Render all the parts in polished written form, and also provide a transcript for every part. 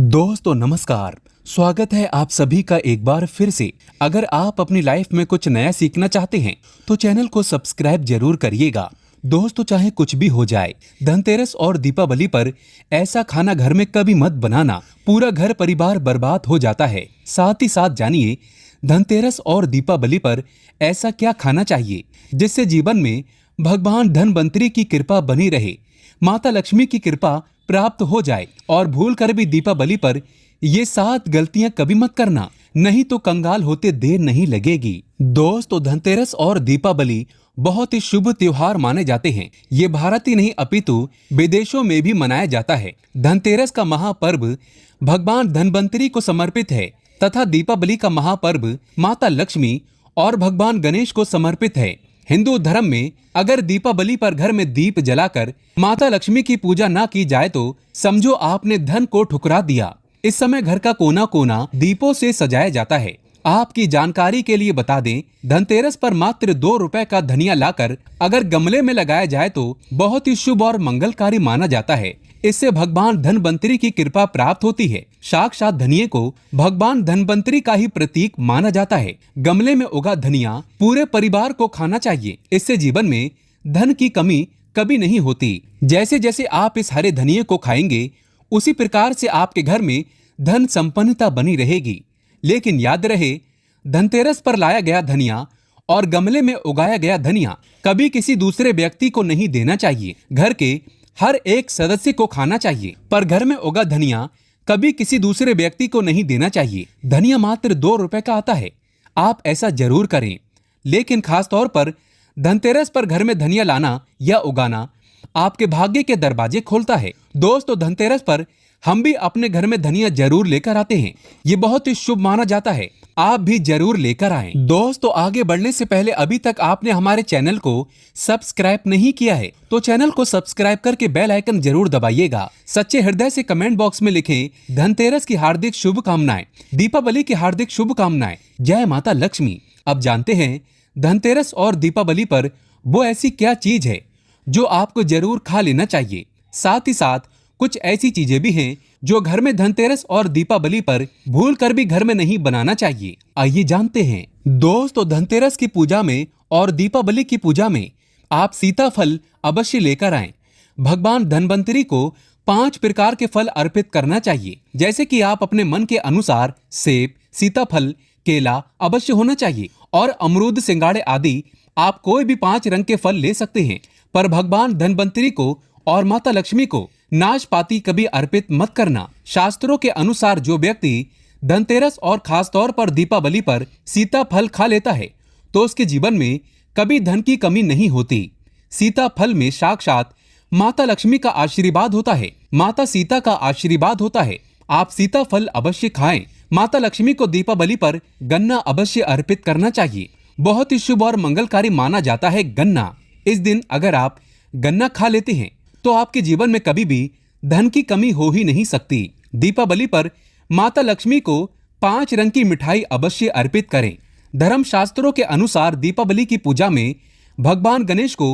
दोस्तों नमस्कार। स्वागत है आप सभी का एक बार फिर से। अगर आप अपनी लाइफ में कुछ नया सीखना चाहते हैं तो चैनल को सब्सक्राइब जरूर करिएगा। दोस्तों चाहे कुछ भी हो जाए, धनतेरस और दीपावली पर ऐसा खाना घर में कभी मत बनाना, पूरा घर परिवार बर्बाद हो जाता है। साथ ही साथ जानिए धनतेरस और दीपावली पर ऐसा क्या खाना चाहिए जिससे जीवन में भगवान धनवंतरी की कृपा बनी रहे, माता लक्ष्मी की कृपा प्राप्त हो जाए। और भूल कर भी दीपावली पर ये 7 गलतियां कभी मत करना, नहीं तो कंगाल होते देर नहीं लगेगी। दोस्तों धनतेरस और दीपावली बहुत ही शुभ त्योहार माने जाते हैं। ये भारत ही नहीं अपितु विदेशों में भी मनाया जाता है। धनतेरस का महापर्व भगवान धनवंतरी को समर्पित है तथा दीपावली का महापर्व माता लक्ष्मी और भगवान गणेश को समर्पित है। हिंदू धर्म में अगर दीपावली पर घर में दीप जलाकर माता लक्ष्मी की पूजा ना की जाए तो समझो आपने धन को ठुकरा दिया। इस समय घर का कोना कोना दीपों से सजाया जाता है। आपकी जानकारी के लिए बता दें, धनतेरस पर मात्र 2 रुपए का धनिया लाकर अगर गमले में लगाया जाए तो बहुत ही शुभ और मंगलकारी माना जाता है। इससे भगवान धनवंतरी की कृपा प्राप्त होती है। साक्षात धनिये को भगवान धनवंतरी का ही प्रतीक माना जाता है। गमले में उगा धनिया पूरे परिवार को खाना चाहिए। इससे जीवन में धन की कमी कभी नहीं होती। जैसे जैसे आप इस हरे धनिये को खाएंगे उसी प्रकार से आपके घर में धन संपन्नता बनी रहेगी। लेकिन याद रहे, धनतेरस पर लाया गया धनिया और गमले में उगाया गया धनिया कभी किसी दूसरे व्यक्ति को नहीं देना चाहिए। घर के हर एक सदस्य को खाना चाहिए, पर घर में उगा धनिया कभी किसी दूसरे व्यक्ति को नहीं देना चाहिए। धनिया मात्र 2 रुपए का आता है, आप ऐसा जरूर करें। लेकिन खास तौर पर धनतेरस पर घर में धनिया लाना या उगाना आपके भाग्य के दरवाजे खोलता है। दोस्तों धनतेरस पर हम भी अपने घर में धनिया जरूर लेकर आते हैं। ये बहुत ही शुभ माना जाता है, आप भी जरूर लेकर आएं। दोस्तों आगे बढ़ने से पहले अभी तक आपने हमारे चैनल को सब्सक्राइब नहीं किया है तो चैनल को सब्सक्राइब करके बेल आइकन जरूर दबाइएगा। सच्चे हृदय से कमेंट बॉक्स में लिखें धनतेरस की हार्दिक शुभकामनाएं, दीपावली की हार्दिक शुभकामनाएं, जय माता लक्ष्मी। अब जानते हैं धनतेरस और दीपावली पर वो ऐसी क्या चीज है जो आपको जरूर खा लेना चाहिए। साथ ही साथ कुछ ऐसी चीजें भी हैं जो घर में धनतेरस और दीपावली पर भूल कर भी घर में नहीं बनाना चाहिए। आइए जानते हैं। दोस्तों धनतेरस की पूजा में और दीपावली की पूजा में आप सीताफल अवश्य लेकर आएं। भगवान धनवंतरी को 5 प्रकार के फल अर्पित करना चाहिए। जैसे कि आप अपने मन के अनुसार सेब, सीताफल, केला अवश्य होना चाहिए और अमरूद, सिंगाड़े आदि आप कोई भी 5 रंग के फल ले सकते हैं। पर भगवान धनवंतरी को और माता लक्ष्मी को नाशपाती कभी अर्पित मत करना। शास्त्रों के अनुसार जो व्यक्ति धनतेरस और खास तौर पर दीपावली पर सीताफल खा लेता है तो उसके जीवन में कभी धन की कमी नहीं होती। सीताफल में साक्षात माता लक्ष्मी का आशीर्वाद होता है, माता सीता का आशीर्वाद होता है। आप सीताफल अवश्य खाएं। माता लक्ष्मी को दीपावली पर गन्ना अवश्य अर्पित करना चाहिए। बहुत ही शुभ और मंगलकारी माना जाता है गन्ना। इस दिन अगर आप गन्ना खा लेते हैं तो आपके जीवन में कभी भी धन की कमी हो ही नहीं सकती। दीपावली पर माता लक्ष्मी को 5 रंग की मिठाई अवश्य अर्पित करें। धर्म शास्त्रों के अनुसार दीपावली की पूजा में भगवान गणेश को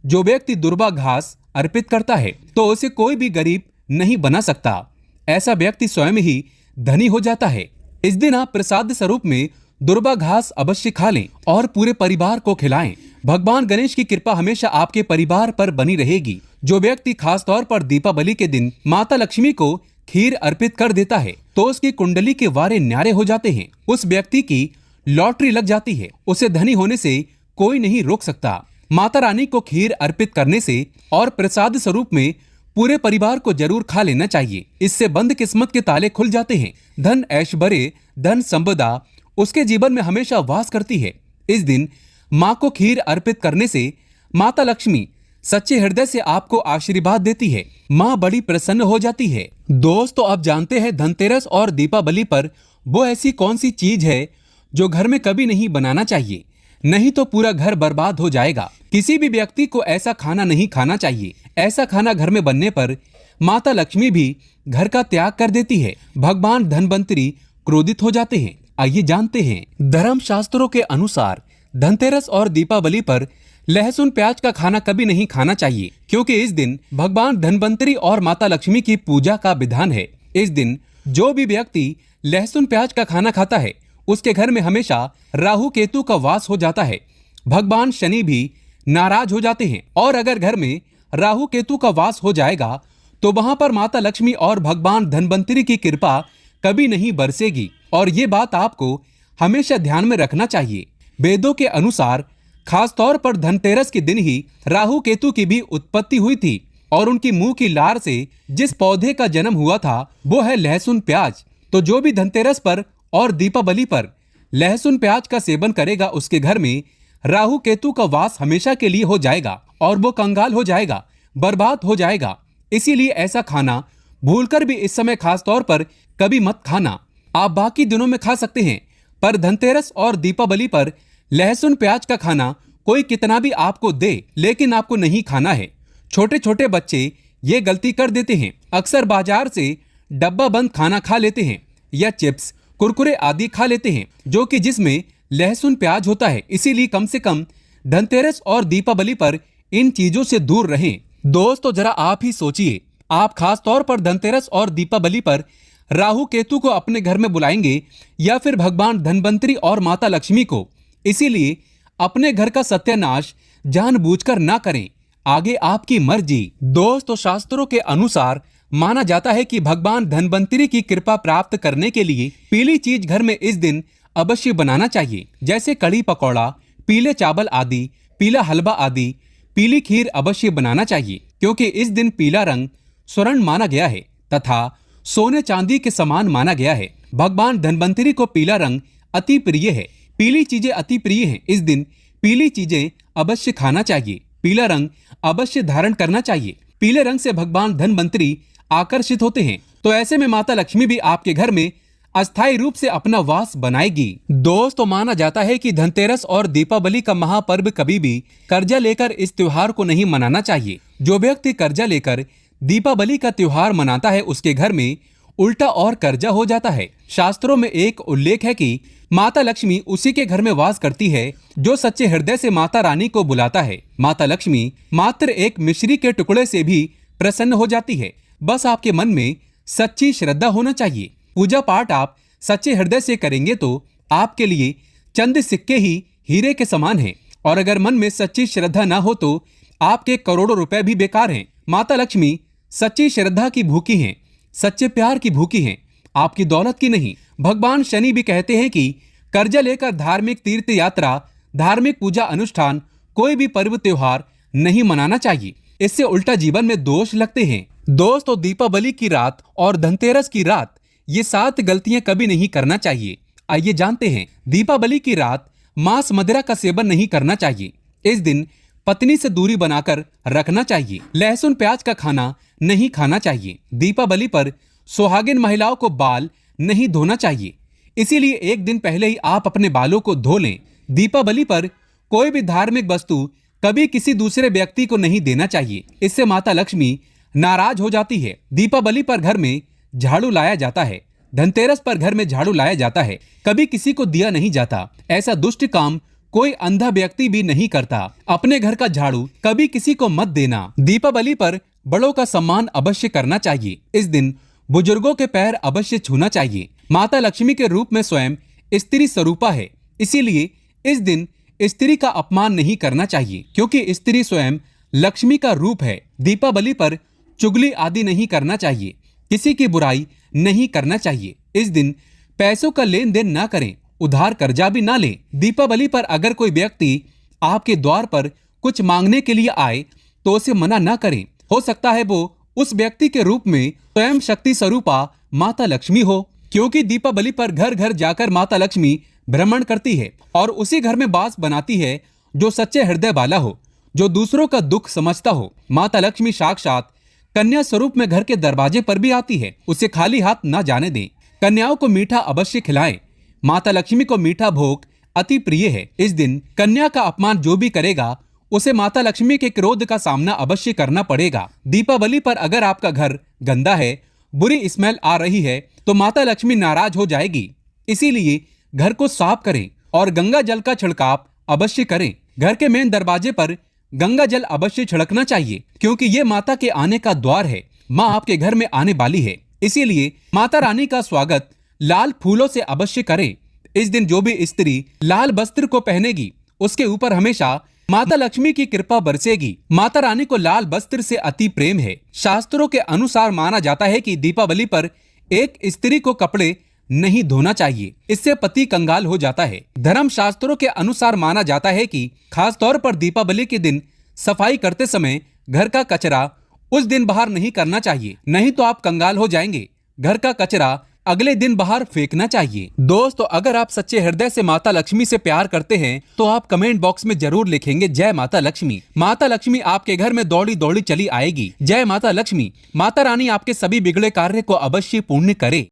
जो व्यक्ति दुर्वा घास अर्पित करता है तो उसे कोई भी गरीब नहीं बना सकता। ऐसा व्यक्ति स्वयं ही धनी हो जाता है। इस दिन आप प्रसाद स्वरूप में दुर्वा घास अवश्य खा लें और पूरे परिवार को खिलाएं। भगवान गणेश की कृपा हमेशा आपके परिवार पर बनी रहेगी। जो व्यक्ति खास तौर पर दीपावली के दिन माता लक्ष्मी को खीर अर्पित कर देता है तो उसकी कुंडली के वारे न्यारे हो जाते हैं। उस व्यक्ति की लॉटरी लग जाती है, उसे धनी होने से कोई नहीं रोक सकता। माता रानी को खीर अर्पित करने से और प्रसाद स्वरूप में पूरे परिवार को जरूर खा लेना चाहिए। इससे बंद किस्मत के ताले खुल जाते हैं। धन ऐश्वर्य, धन संपदा उसके जीवन में हमेशा वास करती है। इस दिन माँ को खीर अर्पित करने से माता लक्ष्मी सच्चे हृदय से आपको आशीर्वाद देती है। माँ बड़ी प्रसन्न हो जाती है। दोस्तों अब जानते हैं धनतेरस और दीपावली पर वो ऐसी कौन सी चीज है जो घर में कभी नहीं बनाना चाहिए, नहीं तो पूरा घर बर्बाद हो जाएगा। किसी भी व्यक्ति को ऐसा खाना नहीं खाना चाहिए। ऐसा खाना घर में बनने पर माता लक्ष्मी भी घर का त्याग कर देती है। भगवान धनवंतरी क्रोधित हो जाते हैं। आइए जानते हैं। धर्म शास्त्रों के अनुसार धनतेरस और दीपावली पर लहसुन प्याज का खाना कभी नहीं खाना चाहिए, क्योंकि इस दिन भगवान धनवंतरी और माता लक्ष्मी की पूजा का विधान है। इस दिन जो भी व्यक्ति लहसुन प्याज का खाना खाता है उसके घर में हमेशा राहु केतु का वास हो जाता है। भगवान शनि भी नाराज हो जाते हैं और अगर घर में राहु केतु का वास हो जाएगा तो वहां पर माता लक्ष्मी और भगवान धनवंतरी की कृपा कभी नहीं बरसेगी। और ये बात आपको हमेशा ध्यान में रखना चाहिए। वेदों के अनुसार खासतौर पर धनतेरस के दिन ही राहु केतु की भी उत्पत्ति हुई थी और उनकी मुंह की लार से जिस पौधे का जन्म हुआ था वो है लहसुन प्याज। तो जो भी धनतेरस पर और दीपावली पर लहसुन प्याज का सेवन करेगा उसके घर में राहु केतु का वास हमेशा के लिए हो जाएगा और वो कंगाल हो जाएगा, बर्बाद हो जाएगा। इसीलिए ऐसा खाना भूलकर भी इस समय खास तौर पर कभी मत खाना। आप बाकी दिनों में खा सकते हैं पर धनतेरस और दीपावली पर लहसुन प्याज का खाना कोई कितना भी आपको दे लेकिन आपको नहीं खाना है। छोटे छोटे बच्चे ये गलती कर देते हैं, अक्सर बाजार से डब्बा बंद खाना खा लेते हैं या चिप्स कुरकुरे आदि खा लेते हैं जो कि जिसमें लहसुन प्याज होता है। इसीलिए कम से कम धनतेरस और दीपावली पर इन चीजों से दूर रहें। दोस्तों जरा आप ही सोचिए, आप खास तौर पर धनतेरस और दीपावली पर राहु केतु को अपने घर में बुलाएंगे या फिर भगवान धनवंतरी और माता लक्ष्मी को। इसीलिए अपने घर का सत्यानाश जानबूझकर ना करें, आगे आपकी मर्जी। दोस्तों शास्त्रों के अनुसार माना जाता है कि भगवान धनवंतरी की कृपा प्राप्त करने के लिए पीली चीज घर में इस दिन अवश्य बनाना चाहिए, जैसे कड़ी पकौड़ा, पीले चावल आदि, पीला हलवा आदि। पीली खीर अवश्य बनाना चाहिए क्योंकि इस दिन पीला रंग स्वर्ण माना गया है तथा सोने चांदी के समान माना गया है। भगवान धनवंतरी को पीला रंग अति प्रिय है, पीली चीजें अति प्रिय हैं। इस दिन पीली चीजें अवश्य खाना चाहिए, पीला रंग अवश्य धारण करना चाहिए। पीले रंग से भगवान धनवंतरी आकर्षित होते हैं, तो ऐसे में माता लक्ष्मी भी आपके घर में अस्थायी रूप से अपना वास बनाएगी। दोस्तों माना जाता है कि धनतेरस और दीपावली का महापर्व कभी भी कर्जा लेकर इस त्योहार को नहीं मनाना चाहिए। जो व्यक्ति कर्जा लेकर दीपावली का त्योहार मनाता है उसके घर में उल्टा और कर्जा हो जाता है। शास्त्रों में एक उल्लेख है कि माता लक्ष्मी उसी के घर में वास करती है जो सच्चे हृदय से माता रानी को बुलाता है। माता लक्ष्मी मात्र एक मिश्री के टुकड़े से भी प्रसन्न हो जाती है। बस आपके मन में सच्ची श्रद्धा होना चाहिए। पूजा पाठ आप सच्चे हृदय से करेंगे तो आपके लिए चंद सिक्के ही हीरे के समान हैं, और अगर मन में सच्ची श्रद्धा ना हो तो आपके करोड़ों रुपए भी बेकार हैं। माता लक्ष्मी सच्ची श्रद्धा की भूखी हैं, सच्चे प्यार की भूखी हैं, आपकी दौलत की नहीं। भगवान शनि भी कहते हैं कि कर्जा लेकर धार्मिक तीर्थ यात्रा, धार्मिक पूजा अनुष्ठान, कोई भी पर्व त्योहार नहीं मनाना चाहिए, इससे उल्टा जीवन में दोष लगते हैं। दोस्तों दीपावली की रात और धनतेरस की रात ये 7 गलतियां कभी नहीं करना चाहिए। आइए जानते हैं। दीपावली की रात मांस मदिरा का सेवन नहीं करना चाहिए। इस दिन पत्नी से दूरी बनाकर रखना चाहिए। लहसुन प्याज का खाना नहीं खाना चाहिए। दीपावली पर सुहागिन महिलाओं को बाल नहीं धोना चाहिए, इसीलिए एक दिन पहले ही आप अपने बालों को धो लें। दीपावली पर कोई भी धार्मिक वस्तु कभी किसी दूसरे व्यक्ति को नहीं देना चाहिए, इससे माता लक्ष्मी नाराज हो जाती है। दीपावली पर घर में झाड़ू लाया जाता है, धनतेरस पर घर में झाड़ू लाया जाता है, कभी किसी को दिया नहीं जाता। ऐसा दुष्ट काम कोई अंधा व्यक्ति भी नहीं करता। अपने घर का झाड़ू कभी किसी को मत देना। दीपावली पर बड़ों का सम्मान अवश्य करना चाहिए। इस दिन बुजुर्गों के पैर अवश्य छूना चाहिए। माता लक्ष्मी के रूप में स्वयं स्त्री स्वरूपा है, इसीलिए इस दिन स्त्री का अपमान नहीं करना चाहिए, क्योंकि स्त्री स्वयं लक्ष्मी का रूप है। दीपावली पर चुगली आदि नहीं करना चाहिए, किसी की बुराई नहीं करना चाहिए। इस दिन पैसों का लेन देन ना करें, उधार कर्जा भी ना लें। दीपावली पर अगर कोई व्यक्ति आपके द्वार पर कुछ मांगने के लिए आए तो उसे मना ना करें। हो सकता है वो उस व्यक्ति के रूप में स्वयं शक्ति स्वरूपा माता लक्ष्मी हो, क्योंकि दीपावली पर घर घर जाकर माता लक्ष्मी भ्रमण करती है और उसी घर में वास बनाती है जो सच्चे हृदय वाला हो, जो दूसरों का दुख समझता हो। माता लक्ष्मी साक्षात कन्या स्वरूप में घर के दरवाजे पर भी आती है, उसे खाली हाथ न जाने दें। कन्याओं को मीठा अवश्य खिलाएं। माता लक्ष्मी को मीठा भोग अति प्रिय है। इस दिन कन्या का अपमान जो भी करेगा उसे माता लक्ष्मी के क्रोध का सामना अवश्य करना पड़ेगा। दीपावली पर अगर आपका घर गंदा है, बुरी स्मेल आ रही है तो माता लक्ष्मी नाराज हो जाएगी। इसीलिए घर को साफ करें और गंगा जल का छिड़काव अवश्य करें। घर के मेन दरवाजे पर गंगा जल अवश्य छिड़कना चाहिए, क्योंकि ये माता के आने का द्वार है। माँ आपके घर में आने वाली है, इसीलिए माता रानी का स्वागत लाल फूलों से अवश्य करें। इस दिन जो भी स्त्री लाल वस्त्र को पहनेगी उसके ऊपर हमेशा माता लक्ष्मी की कृपा बरसेगी। माता रानी को लाल वस्त्र से अति प्रेम है। शास्त्रों के अनुसार माना जाता है कि दीपावली पर एक स्त्री को कपड़े नहीं धोना चाहिए, इससे पति कंगाल हो जाता है। धर्म शास्त्रों के अनुसार माना जाता है कि खास तौर पर दीपावली के दिन सफाई करते समय घर का कचरा उस दिन बाहर नहीं करना चाहिए, नहीं तो आप कंगाल हो जाएंगे। घर का कचरा अगले दिन बाहर फेंकना चाहिए। दोस्तों, अगर आप सच्चे हृदय से माता लक्ष्मी से प्यार करते हैं तो आप कमेंट बॉक्स में जरूर लिखेंगे जय माता लक्ष्मी। माता लक्ष्मी आपके घर में दौड़ी दौड़ी चली आएगी। जय माता लक्ष्मी। माता रानी आपके सभी बिगड़े कार्य को अवश्य पूर्ण करे।